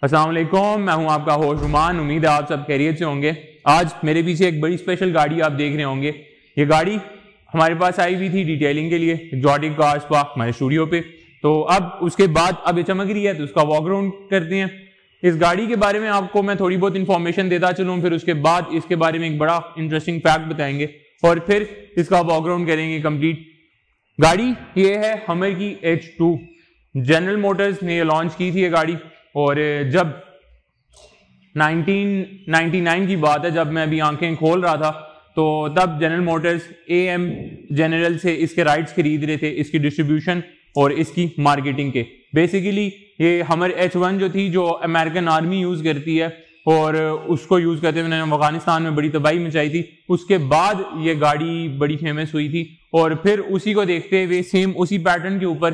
अस्सलाम वालेकुम, मैं हूं आपका होस्ट रुमान। उम्मीद है आप सब खैरियत से होंगे। आज मेरे पीछे एक बड़ी स्पेशल गाड़ी आप देख रहे होंगे। ये गाड़ी हमारे पास आई हुई थी डिटेलिंग के लिए एक्जॉटिक कार्स पार्क हमारे स्टूडियो पे। तो अब उसके बाद अब ये चमक रही है तो उसका वॉक अराउंड करते हैं। इस गाड़ी के बारे में आपको मैं थोड़ी बहुत इंफॉर्मेशन देता चलूँ, फिर उसके बाद इसके बारे में एक बड़ा इंटरेस्टिंग फैक्ट बताएंगे और फिर इसका वॉक अराउंड करेंगे कंप्लीट। गाड़ी ये है हमर की H2। जनरल मोटर्स ने लॉन्च की थी ये गाड़ी, और जब 1999 की बात है, जब मैं अभी आंखें खोल रहा था, तो तब जनरल मोटर्स AM जनरल से इसके राइट्स खरीद रहे थे, इसकी डिस्ट्रीब्यूशन और इसकी मार्केटिंग के। बेसिकली ये हमर H1 जो थी, जो अमेरिकन आर्मी यूज़ करती है और उसको यूज़ करते हुए अफगानिस्तान में बड़ी तबाही मचाई थी। उसके बाद ये गाड़ी बड़ी फेमस हुई थी और फिर उसी को देखते हुए सेम उसी पैटर्न के ऊपर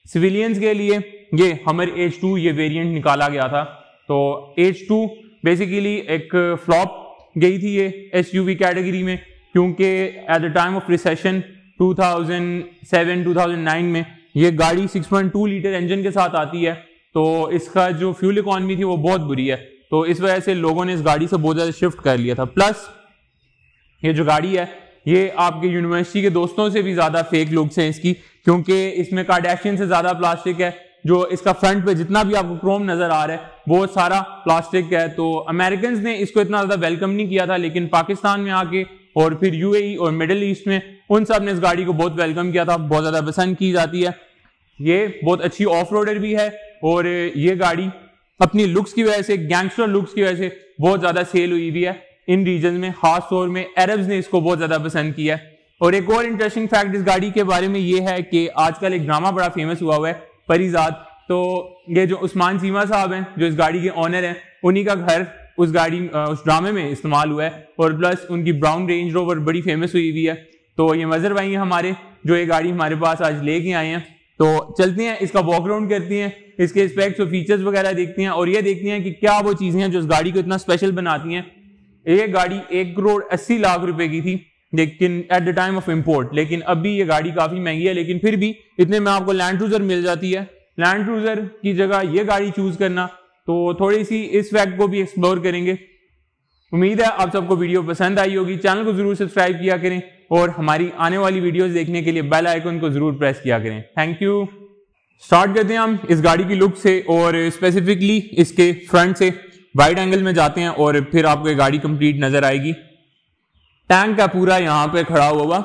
सिविलियंस के लिए ये हमर H2 ये वेरिएंट निकाला गया था। तो H2 बेसिकली एक फ्लॉप गई थी ये SUV कैटेगरी में, क्योंकि at the time of recession 2007-2009 में ये गाड़ी 6.2 लीटर इंजन के साथ आती है, तो इसका जो फ्यूल इकॉनमी थी वो बहुत बुरी है। तो इस वजह से लोगों ने इस गाड़ी से बहुत ज़्यादा शिफ्ट कर लिया था। प्लस ये जो गाड़ी है ये आपके यूनिवर्सिटी के दोस्तों से भी ज़्यादा फेक लुक्स हैं इसकी, क्योंकि इसमें कार्डेशियन से ज़्यादा प्लास्टिक है। जो इसका फ्रंट पे जितना भी आपको क्रोम नजर आ रहा है वो सारा प्लास्टिक है। तो अमेरिकन ने इसको इतना ज्यादा वेलकम नहीं किया था, लेकिन पाकिस्तान में आके और फिर UAE और मिडिल ईस्ट में उन सब ने इस गाड़ी को बहुत वेलकम किया था, बहुत ज्यादा पसंद की जाती है। ये बहुत अच्छी ऑफ रोडर भी है और ये गाड़ी अपनी लुक्स की वजह से, गैंगस्टर लुक्स की वजह से बहुत ज्यादा सेल हुई भी है इन रीजन में। खास तौर में अरब्स ने इसको बहुत ज्यादा पसंद किया है। और एक और इंटरेस्टिंग फैक्ट इस गाड़ी के बारे में ये है कि आजकल एक ड्रामा बड़ा फेमस हुआ है परिजाद। तो ये जो उस्मान सीमा साहब हैं, जो इस गाड़ी के ऑनर हैं, उन्हीं का घर उस ड्रामे में इस्तेमाल हुआ है। और प्लस उनकी ब्राउन रेंज रोवर बड़ी फेमस हुई है। तो ये मजहर भाई हैं हमारे, जो ये गाड़ी हमारे पास आज लेके आए हैं। तो चलते हैं, इसका वॉक अराउंड करते हैं, इसके स्पेक्स और फीचर्स वगैरह देखते हैं और ये देखते हैं कि क्या वो चीजें हैं जो इस गाड़ी को इतना स्पेशल बनाती हैं। ये गाड़ी 1,80,00,000 रुपए की थी लेकिन at the time of import, लेकिन अभी ये गाड़ी काफी महंगी है। लेकिन फिर भी इतने में आपको लैंड क्रूजर मिल जाती है। लैंड क्रूजर की जगह ये गाड़ी चूज करना, तो थोड़ी सी इस फैक्ट को भी एक्सप्लोर करेंगे। उम्मीद है आप सबको वीडियो पसंद आई होगी। चैनल को जरूर सब्सक्राइब किया करें और हमारी आने वाली वीडियोस देखने के लिए बेल आइकन को जरूर प्रेस किया करें। Thank you. स्टार्ट करते हैं हम इस गाड़ी की लुक से और स्पेसिफिकली इसके फ्रंट से। वाइड एंगल में जाते हैं और फिर आपको ये गाड़ी कंप्लीट नजर आएगी। टैंक का पूरा यहाँ पे खड़ा हुआ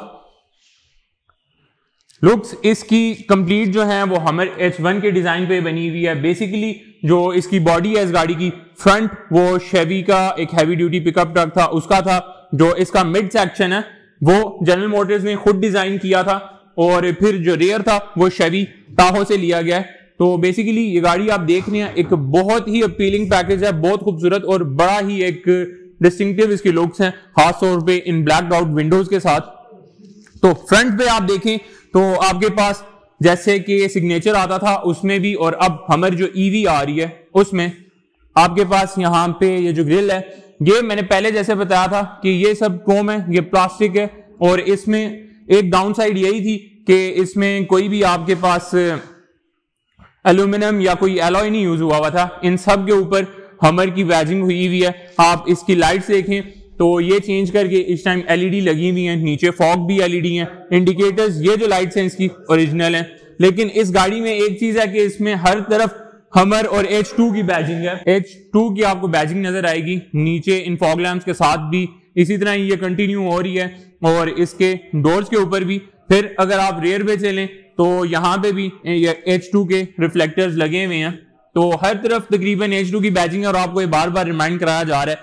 लुक्स इसकी कंप्लीट जो है वो हमर H1 के डिजाइन पे बनी हुई है। बेसिकली जो इसकी बॉडी है इस गाड़ी की, फ्रंट वो शेवी का एक हैवी ड्यूटी पिकअप ट्रक था उसका था। जो इसका मिड सेक्शन है वो जनरल मोटर्स ने खुद डिजाइन किया था और फिर जो रेयर था वो शेवी ताहो से लिया गया है। तो बेसिकली ये गाड़ी आप देख रहे हैं, एक बहुत ही अपीलिंग पैकेज है, बहुत खूबसूरत और बड़ा ही एक डिस्टिंक्टिव इसकी लुक्स हैं, खास तौर पे इन ब्लैक आउट विंडोज के साथ। तो फ्रंट पे आप देखें तो आपके पास जैसे कि सिग्नेचर आता था उसमें भी, और अब हमर जो EV आ रही है उसमें आपके पास यहाँ पे ये जो ग्रिल है, ये मैंने पहले जैसे बताया था कि ये सब क्रोम है, ये प्लास्टिक है। और इसमें एक डाउन साइड यही थी कि इसमें कोई भी आपके पास एल्यूमिनियम या कोई एलॉय नहीं यूज हुआ था। इन सब के ऊपर हमर की बैजिंग हुई हुई है। आप इसकी लाइट्स देखें तो ये चेंज करके इस टाइम LED लगी हुई हैं, नीचे फॉग भी LED हैं, इंडिकेटर्स ये जो लाइट्स हैं इसकी ओरिजिनल हैं। लेकिन इस गाड़ी में एक चीज है कि इसमें हर तरफ हमर और H2 की बैजिंग है। H2 की आपको बैजिंग नजर आएगी नीचे इन फॉग लैम्प्स के साथ भी, इसी तरह ये कंटिन्यू हो रही है और इसके डोर्स के ऊपर भी। फिर अगर आप रेयर पे चलें तो यहाँ पे भी ये H2 के रिफ्लेक्टर्स लगे हुए हैं। तो हर तरफ तकरीबन H2 की बैजिंग है और आपको ये बार बार रिमाइंड कराया जा रहा है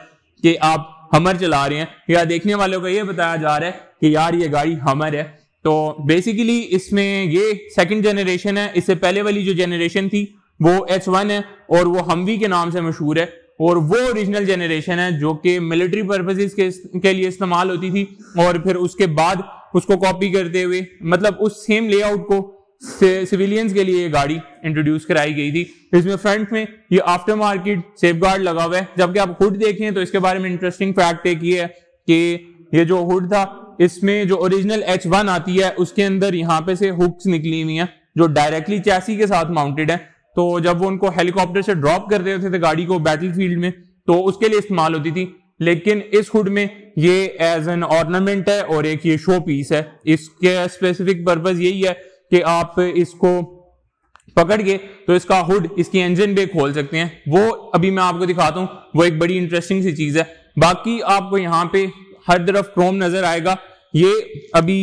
कि आप हमर चला रहे हैं, या देखने वालों को ये बताया जा रहा है कि यार ये गाड़ी हमर है। तो बेसिकली इसमें ये सेकंड जनरेशन है। इससे पहले वाली जो जनरेशन थी वो H1 है और वो हमवी के नाम से मशहूर है, और वो ओरिजिनल जनरेशन है जो कि मिलिट्री पर्पसेस के लिए इस्तेमाल होती थी। और फिर उसके बाद उसको कॉपी करते हुए, मतलब उस सेम लेआउट को सिविलियंस के लिए ये गाड़ी इंट्रोड्यूस कराई गई थी। इसमें फ्रंट में ये आफ्टर मार्केट सेफगार्ड लगा हुआ है। जबकि आप हुड देखें तो इसके बारे में इंटरेस्टिंग फैक्ट एक ये है कि ये जो हुड था इसमें जो ओरिजिनल H1 आती है उसके अंदर यहाँ पे से हुक्स निकली हुई हैं जो डायरेक्टली चैसी के साथ माउंटेड है। तो जब वो उनको हेलीकॉप्टर से ड्रॉप कर देते थे गाड़ी को बैटलफील्ड में, तो उसके लिए इस्तेमाल होती थी। लेकिन इस हुड में ये एज एन ऑर्नामेंट है और एक ये शो पीस है। इसके स्पेसिफिक पर्पस यही है कि आप इसको पकड़ के तो इसका हुड, इसकी इंजन बे खोल सकते हैं। वो अभी मैं आपको दिखाता हूँ, वो एक बड़ी इंटरेस्टिंग सी चीज है। बाकी आपको यहाँ पे हर तरफ क्रोम नजर आएगा। ये अभी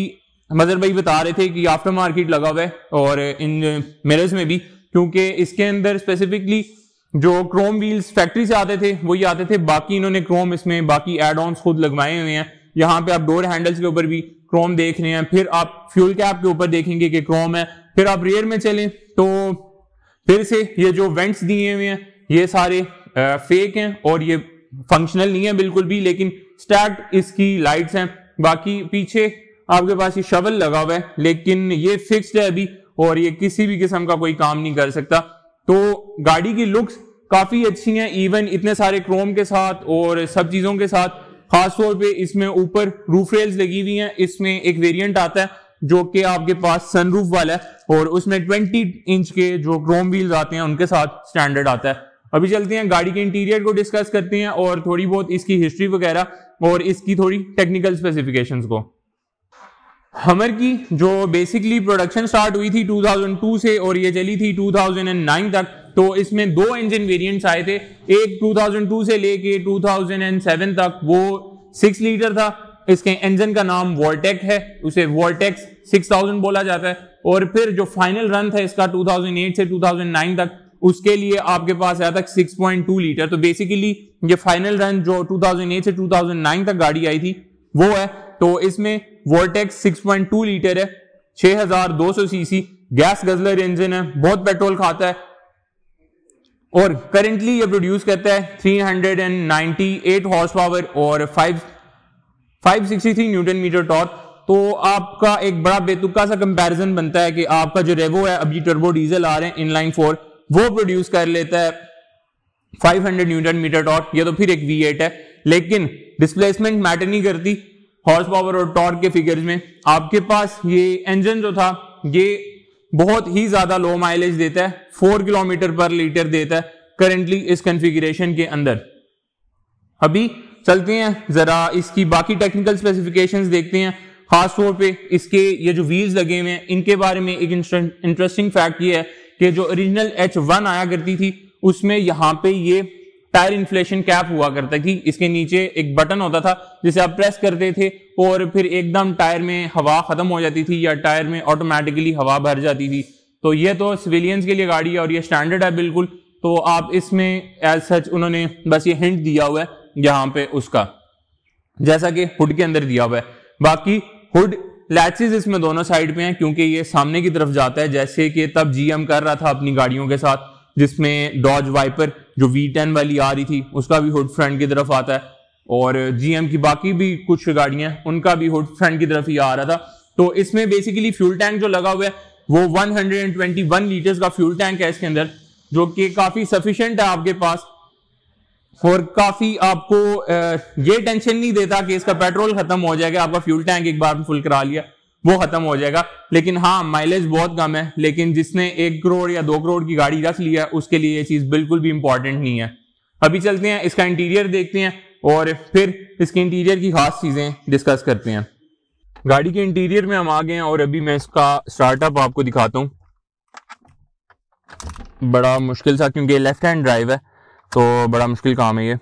मजर भाई बता रहे थे कि आफ्टर मार्केट लगा हुआ है और इन मिरर्स में भी, क्योंकि इसके अंदर स्पेसिफिकली जो क्रोम व्हील्स फैक्ट्री से आते थे वही आते थे। बाकी इन्होंने क्रोम इसमें बाकी एड ऑन्स खुद लगवाए हुए हैं। यहाँ पे आप डोर हैंडल्स के ऊपर भी क्रोम देख रहे हैं, फिर आप फ्यूल कैप के ऊपर देखेंगे कि क्रोम है। फिर आप रियर में चलें तो फिर से ये जो वेंट्स दिए हुए हैं ये सारे फेक हैं और ये फंक्शनल नहीं है बिल्कुल भी, लेकिन स्टैक्ड इसकी लाइट्स हैं। बाकी पीछे आपके पास ये शवल लगा हुआ है, लेकिन ये फिक्स्ड है अभी और ये किसी भी किस्म का कोई काम नहीं कर सकता। तो गाड़ी की लुक्स काफी अच्छी हैं, इवन इतने सारे क्रोम के साथ और सब चीजों के साथ। खासतौर पे इसमें ऊपर रूफ रेल्स लगी हुई हैं। इसमें एक वेरिएंट आता है जो कि आपके पास सनरूफ वाला है और उसमें 20 इंच के जो क्रोम व्हील्स आते हैं उनके साथ स्टैंडर्ड आता है। अभी चलते हैं गाड़ी के इंटीरियर को डिस्कस करते हैं और थोड़ी बहुत इसकी हिस्ट्री वगैरह और इसकी थोड़ी टेक्निकल स्पेसिफिकेशंस को। हमर की जो बेसिकली प्रोडक्शन स्टार्ट हुई थी 2002 से और ये चली थी 2009 तक। तो इसमें दो इंजन वेरिएंट्स आए थे, एक 2002 से लेके 2007 तक वो 6 लीटर था। इसके इंजन का नाम वोल्टेक है, उसे वोल्टेक्स 6000 बोला जाता है। और फिर जो फाइनल रन था इसका 2008 से 2009 तक, उसके लिए आपके पास आया था 6.2 लीटर। तो बेसिकली ये फाइनल रन जो 2008 से 2009 तक गाड़ी आई थी वो है। तो इसमें वोल्टेक्स 6.2 लीटर है, 6200 सीसी गैस गजलर इंजन है, बहुत पेट्रोल खाता है और करेंटली ये प्रोड्यूस करता है 398 हॉर्स पावर और 563 न्यूटन मीटर टॉर्क। तो आपका एक बड़ा बेतुका सा कंपैरिजन बनता है कि आपका जो रेवो है, अभी टर्बो डीजल आ रहे हैं इनलाइन 4, वो प्रोड्यूस कर लेता है 500 न्यूटन मीटर टॉर्क। ये तो फिर एक V8 है, लेकिन डिस्प्लेसमेंट मैटर नहीं करती हॉर्स पावर और टॉर्क के फिगर्स में। आपके पास ये इंजन जो था ये बहुत ही ज्यादा लो माइलेज देता है, 4 किलोमीटर पर लीटर देता है करेंटली इस कॉन्फ़िगरेशन के अंदर। अभी चलते हैं जरा इसकी बाकी टेक्निकल स्पेसिफिकेशंस देखते हैं। खासतौर पे इसके ये जो व्हील्स लगे हुए हैं इनके बारे में एक इंटरेस्टिंग फैक्ट ये है कि जो ओरिजिनल H1 आया करती थी उसमें यहाँ पे ये टायर इन्फ्लेशन कैप हुआ करता थी। इसके नीचे एक बटन होता था जिसे आप प्रेस करते थे और फिर एकदम टायर में हवा खत्म हो जाती थी या टायर में ऑटोमेटिकली हवा भर जाती थी। तो ये तो सिविलियंस के लिए गाड़ी है और ये स्टैंडर्ड है बिल्कुल। तो आप इसमें एज सच उन्होंने बस ये हिंट दिया हुआ है यहाँ पे उसका, जैसा कि हुड के अंदर दिया हुआ है। बाकी हुड लैचेस इसमें दोनों साइड पे हैं क्योंकि ये सामने की तरफ जाता है, जैसे कि तब GM कर रहा था अपनी गाड़ियों के साथ, जिसमें डॉज वाइपर जो V10 वाली आ रही थी उसका भी हुड फ्रंट की तरफ आता है और GM की बाकी भी कुछ गाड़ियां उनका भी हुड फ्रंट की तरफ ही आ रहा था। तो इसमें बेसिकली फ्यूल टैंक जो लगा हुआ है वो 121 लीटर्स का फ्यूल टैंक है इसके अंदर, जो कि काफी सफिशिएंट है आपके पास और काफी आपको ये टेंशन नहीं देता कि इसका पेट्रोल खत्म हो जाएगा। आपका फ्यूल टैंक एक बार फुल करा लिया वो खत्म हो जाएगा। लेकिन हाँ, माइलेज बहुत कम है, लेकिन जिसने 1 करोड़ या 2 करोड़ की गाड़ी रख लिया उसके लिए ये चीज बिल्कुल भी इंपॉर्टेंट नहीं है। अभी चलते हैं इसका इंटीरियर देखते हैं और फिर इसके इंटीरियर की खास चीजें डिस्कस करते हैं। गाड़ी के इंटीरियर में हम आ गए हैं और अभी मैं इसका स्टार्टअप आपको दिखाता हूँ। बड़ा मुश्किल सा, क्योंकि लेफ्ट हैंड ड्राइव है तो बड़ा मुश्किल काम है ये।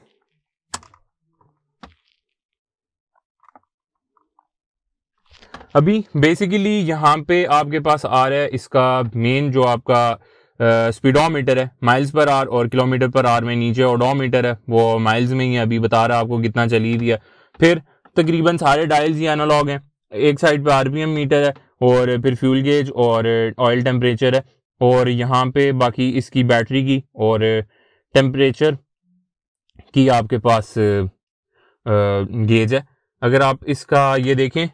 अभी बेसिकली यहाँ पे आपके पास आ रहा है इसका मेन जो आपका स्पीडोमीटर है माइल्स पर आवर और किलोमीटर पर आवर में, नीचे ओडोमीटर है वो माइल्स में ही है, अभी बता रहा है आपको कितना चली रही है। फिर तकरीबन सारे डायल्स ही एनालॉग हैं, एक साइड पे RPM मीटर है और फिर फ्यूल गेज और ऑयल टेम्परेचर है और यहाँ पे बाकी इसकी बैटरी की और टेम्परेचर की आपके पास गेज है। अगर आप इसका ये देखें,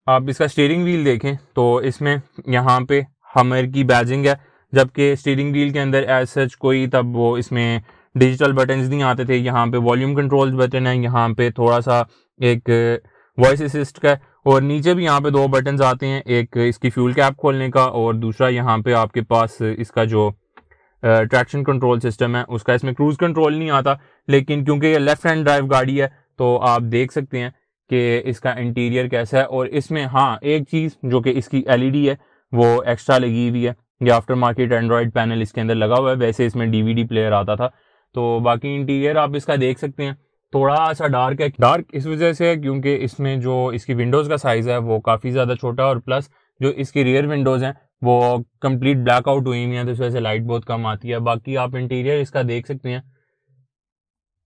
आप इसका स्टीयरिंग व्हील देखें तो इसमें यहाँ पे हमर की बैजिंग है, जबकि स्टीयरिंग व्हील के अंदर एज सच कोई तब वो इसमें डिजिटल बटन्स नहीं आते थे। यहाँ पे वॉल्यूम कंट्रोल बटन है, यहाँ पे थोड़ा सा एक वॉइस असिस्ट का और नीचे भी यहाँ पे दो बटन्स आते हैं, एक इसकी फ्यूल कैप खोलने का और दूसरा यहाँ पे आपके पास इसका जो ट्रैक्शन कंट्रोल सिस्टम है उसका। इसमें क्रूज कंट्रोल नहीं आता, लेकिन क्योंकि ये लेफ्ट हैंड ड्राइव गाड़ी है तो आप देख सकते हैं कि इसका इंटीरियर कैसा है। और इसमें हाँ एक चीज़ जो कि इसकी एलईडी है वो एक्स्ट्रा लगी हुई है, ये आफ्टर मार्केट एंड्रॉयड पैनल इसके अंदर लगा हुआ है, वैसे इसमें डीवीडी प्लेयर आता था। तो बाकी इंटीरियर आप इसका देख सकते हैं, थोड़ा सा डार्क है। डार्क इस वजह से है क्योंकि इसमें जो इसकी विंडोज़ का साइज़ है वो काफ़ी ज़्यादा छोटा है, और प्लस जो इसकी रियर विंडोज़ हैं वो कंप्लीट ब्लैकआउट हुई हुई हैं, तो इस वजह से लाइट बहुत कम आती है। बाकी आप इंटीरियर इसका देख सकते हैं,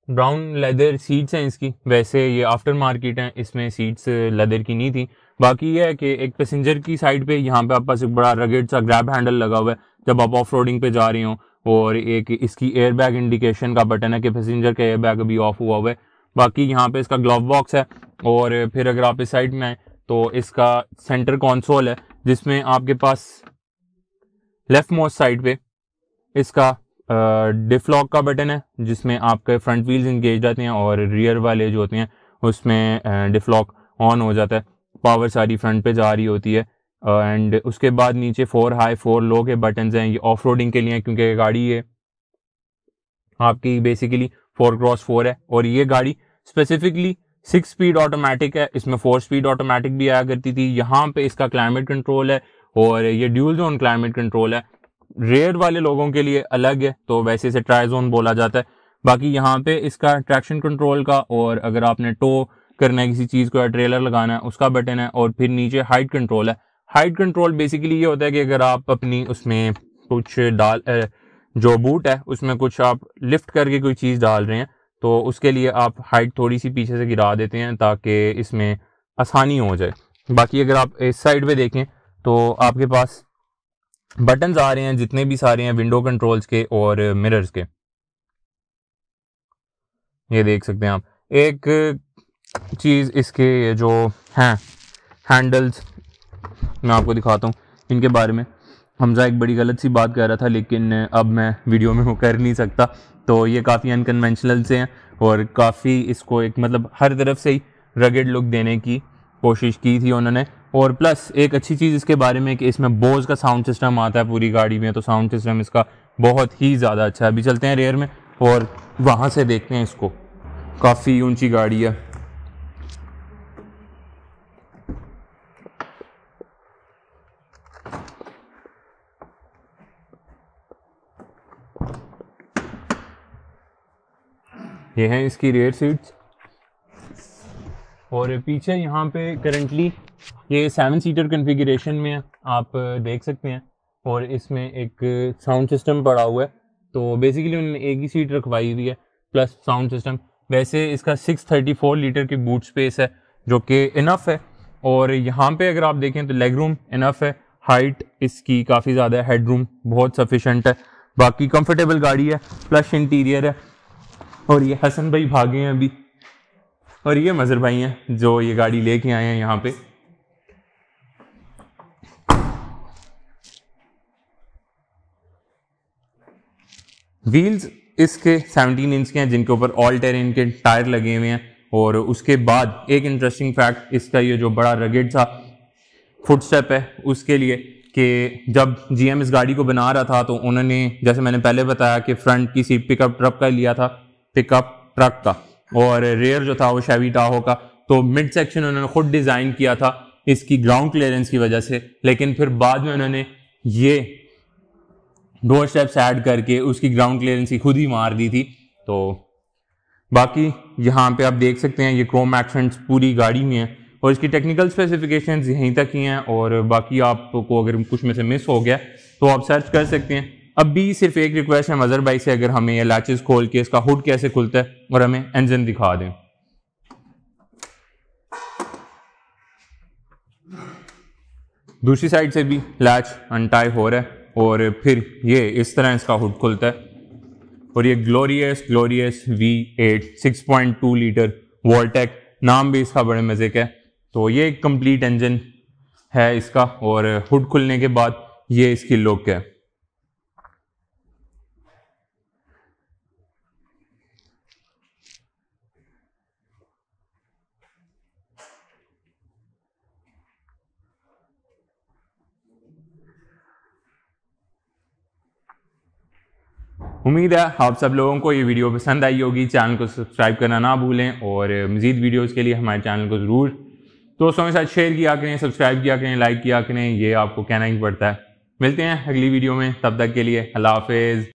ब्राउन लेदर सीट्स हैं इसकी, वैसे ये आफ्टर मार्केट हैं, इसमें सीट्स लेदर की नहीं थी। बाकी ये है कि एक पैसेंजर की साइड पे यहाँ पे आपके पास एक बड़ा रगेड सा ग्रैब हैंडल लगा हुआ है जब आप ऑफ रोडिंग पे जा रहे हो, और एक इसकी एयर बैग इंडिकेशन का बटन है कि पैसेंजर का एयर बैग अभी ऑफ हुआ हुआ है। बाकी यहाँ पे इसका ग्लव बॉक्स है, और फिर अगर आप इस साइड में आए तो इसका सेंटर कंसोल है जिसमें आपके पास लेफ्ट मोस्ट साइड पे इसका डिफलॉक का बटन है जिसमें आपके फ्रंट व्हील्स इंगेज रहते हैं, और रियर वाले जो होते हैं उसमें डिफलॉक ऑन हो जाता है, पावर सारी फ्रंट पे जा रही होती है। एंड उसके बाद नीचे 4 हाई 4 लो के बटन्स हैं, ये ऑफ रोडिंग के लिए हैं क्योंकि गाड़ी ये आपकी बेसिकली 4x4 है, और ये गाड़ी स्पेसिफिकली 6 स्पीड ऑटोमेटिक है, इसमें 4 स्पीड ऑटोमेटिक भी आया करती थी। यहाँ पे इसका क्लाइमेट कंट्रोल है और ये ड्यूल जोन क्लाइमेट कंट्रोल है, रेयर वाले लोगों के लिए अलग है, तो वैसे इसे ट्राई जोन बोला जाता है। बाकी यहाँ पे इसका ट्रैक्शन कंट्रोल का, और अगर आपने टो करना है किसी चीज़ को या ट्रेलर लगाना है उसका बटन है, और फिर नीचे हाइट कंट्रोल है। हाइट कंट्रोल बेसिकली ये होता है कि अगर आप अपनी उसमें कुछ जो बूट है उसमें कुछ आप लिफ्ट करके कोई चीज़ डाल रहे हैं तो उसके लिए आप हाइट थोड़ी सी पीछे से गिरा देते हैं ताकि इसमें आसानी हो जाए। बाकी अगर आप इस साइड पे देखें तो आपके पास बटन्स आ रहे हैं जितने भी सारे हैं विंडो कंट्रोल्स के और मिरर्स के, ये देख सकते हैं आप। एक चीज़ इसके जो हैं हैंडल्स मैं आपको दिखाता हूँ इनके बारे में। हमजा एक बड़ी गलत सी बात कर रहा था लेकिन अब मैं वीडियो में वो कर नहीं सकता, तो ये काफ़ी अनकन्वेंशनल से हैं और काफ़ी इसको एक मतलब हर तरफ से ही रगेड लुक देने की कोशिश की थी उन्होंने। और प्लस एक अच्छी चीज़ इसके बारे में कि इसमें बोज का साउंड सिस्टम आता है पूरी गाड़ी में, तो साउंड सिस्टम इसका बहुत ही ज़्यादा अच्छा है। अभी चलते हैं रेयर में और वहाँ से देखते हैं इसको, काफ़ी ऊंची गाड़ी है। ये हैं इसकी रेयर सीट्स, और पीछे यहाँ पे करंटली ये 7 सीटर कन्फिगरेशन में है, आप देख सकते हैं। और इसमें एक साउंड सिस्टम पड़ा हुआ है, तो बेसिकली उन्होंने एक ही सीट रखवाई हुई है प्लस साउंड सिस्टम। वैसे इसका 634 लीटर की बूट स्पेस है जो कि इनफ है, और यहाँ पे अगर आप देखें तो लेग रूम इनफ है, हाइट इसकी काफ़ी ज़्यादा है, हेड रूम बहुत सफिशेंट है। बाकी कंफर्टेबल गाड़ी है, प्लस इंटीरियर है। और ये हसन भाई भागे हैं अभी, और ये मजर भाई हैं जो ये गाड़ी लेके आए हैं यहाँ पे। व्हील्स इसके 17 इंच के हैं जिनके ऊपर ऑल टेरेन के टायर लगे हुए हैं। और उसके बाद एक इंटरेस्टिंग फैक्ट, इसका ये जो बड़ा रगेड सा फुटस्टेप है उसके लिए कि जब जीएम इस गाड़ी को बना रहा था तो उन्होंने, जैसे मैंने पहले बताया कि फ्रंट की सीट पिकअप ट्रक का लिया था, पिकअप ट्रक का, और रेयर जो था वो शेवी टाहो का। तो मिड सेक्शन उन्होंने खुद डिज़ाइन किया था इसकी ग्राउंड क्लियरेंस की वजह से, लेकिन फिर बाद में उन्होंने ये डोर स्टेप्स ऐड करके उसकी ग्राउंड क्लियरेंस ही खुद ही मार दी थी। तो बाकी यहाँ पे आप देख सकते हैं ये क्रोम एक्सेंट्स पूरी गाड़ी में है, और इसकी टेक्निकल स्पेसिफिकेशंस यहीं तक ही हैं। और बाकी आपको अगर कुछ में से मिस हो गया तो आप सर्च कर सकते हैं। अब भी सिर्फ एक रिक्वेस्ट है मजर भाई से, अगर हमें ये लैचेस खोल के इसका हुड कैसे खुलता है और हमें इंजन दिखा दें। दूसरी साइड से भी लैच अनटाई हो रहा है, और फिर ये इस तरह इसका हुड खुलता है। और ये ग्लोरियस V8 6.2 लीटर वोल्टेक, नाम भी इसका बड़े मज़े का है। तो ये एक कंप्लीट इंजन है इसका, और हुड खुलने के बाद ये इसकी लुक है। उम्मीद है आप सब लोगों को ये वीडियो पसंद आई होगी। चैनल को सब्सक्राइब करना ना भूलें और मज़ीद वीडियोज़ के लिए हमारे चैनल को ज़रूर दोस्तों के साथ शेयर किया करें, सब्सक्राइब किया करें, लाइक किया करें। ये आपको कहना ही पड़ता है। मिलते हैं अगली वीडियो में, तब तक के लिए अल्लाह हाफिज़।